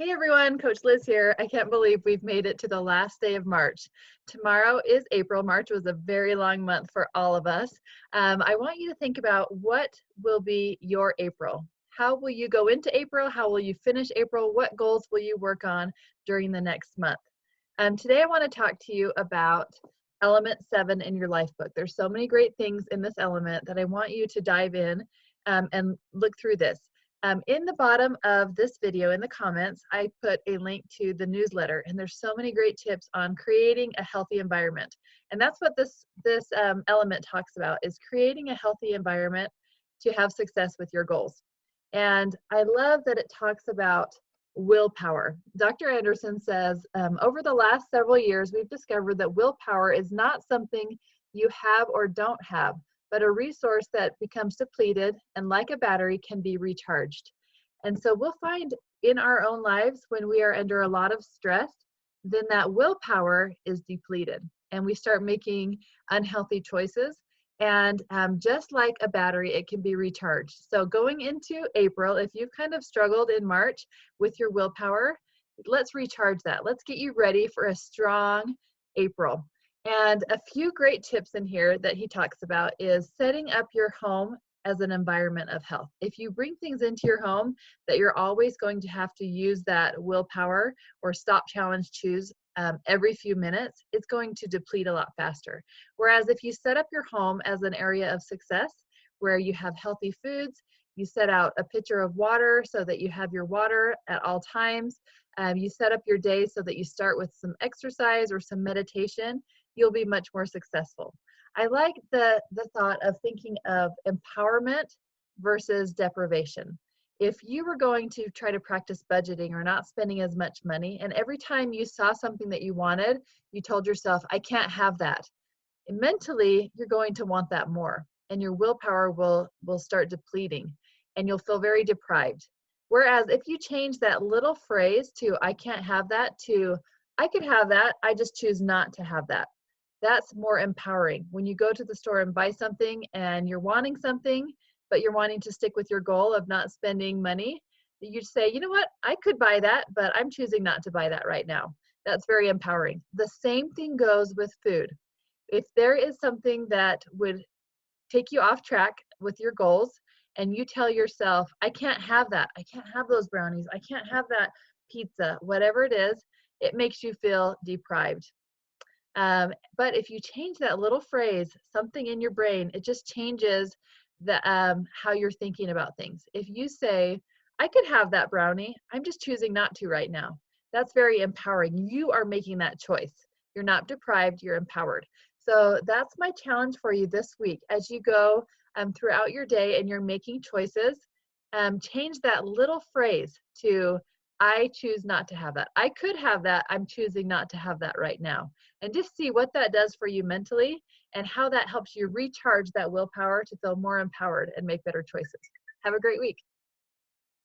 Hey everyone, Coach Liz here. I can't believe we've made it to the last day of March. Tomorrow is April. March was a very long month for all of us. I want you to think about what will be your April. How will you go into April? How will you finish April? What goals will you work on during the next month? Today I want to talk to you about element 7 in your life book. There's so many great things in this element that I want you to dive in and look through this. In the bottom of this video, in the comments, I put a link to the newsletter, and there's so many great tips on creating a healthy environment. And that's what this element talks about, is creating a healthy environment to have success with your goals. And I love that it talks about willpower. Dr. Anderson says, over the last several years, we've discovered that willpower is not something you have or don't have, but a resource that becomes depleted and like a battery can be recharged. And so we'll find in our own lives when we are under a lot of stress, then that willpower is depleted and we start making unhealthy choices. And just like a battery, it can be recharged. So going into April, if you've kind of struggled in March with your willpower, let's recharge that. Let's get you ready for a strong April. And a few great tips in here that he talks about is setting up your home as an environment of health. If you bring things into your home that you're always going to have to use that willpower or stop, challenge, choose every few minutes, it's going to deplete a lot faster. Whereas if you set up your home as an area of success where you have healthy foods, you set out a pitcher of water so that you have your water at all times, you set up your day so that you start with some exercise or some meditation, you'll be much more successful. I like the thought of thinking of empowerment versus deprivation. If you were going to try to practice budgeting or not spending as much money, and every time you saw something that you wanted, you told yourself, I can't have that. And mentally, you're going to want that more, and your willpower will start depleting, and you'll feel very deprived. Whereas if you change that little phrase to, I can't have that, to, I could have that, I just choose not to have that. That's more empowering. When you go to the store and buy something and you're wanting something, but you're wanting to stick with your goal of not spending money, you say, you know what, I could buy that, but I'm choosing not to buy that right now. That's very empowering. The same thing goes with food. If there is something that would take you off track with your goals and you tell yourself, I can't have that, I can't have those brownies, I can't have that pizza, whatever it is, it makes you feel deprived. But if you change that little phrase, something in your brain, it just changes the how you're thinking about things. If you say, I could have that brownie, I'm just choosing not to right now. That's very empowering. You are making that choice. You're not deprived, you're empowered. So that's my challenge for you this week. As you go throughout your day and you're making choices, change that little phrase to, I choose not to have that. I could have that. I'm choosing not to have that right now. And just see what that does for you mentally and how that helps you recharge that willpower to feel more empowered and make better choices. Have a great week.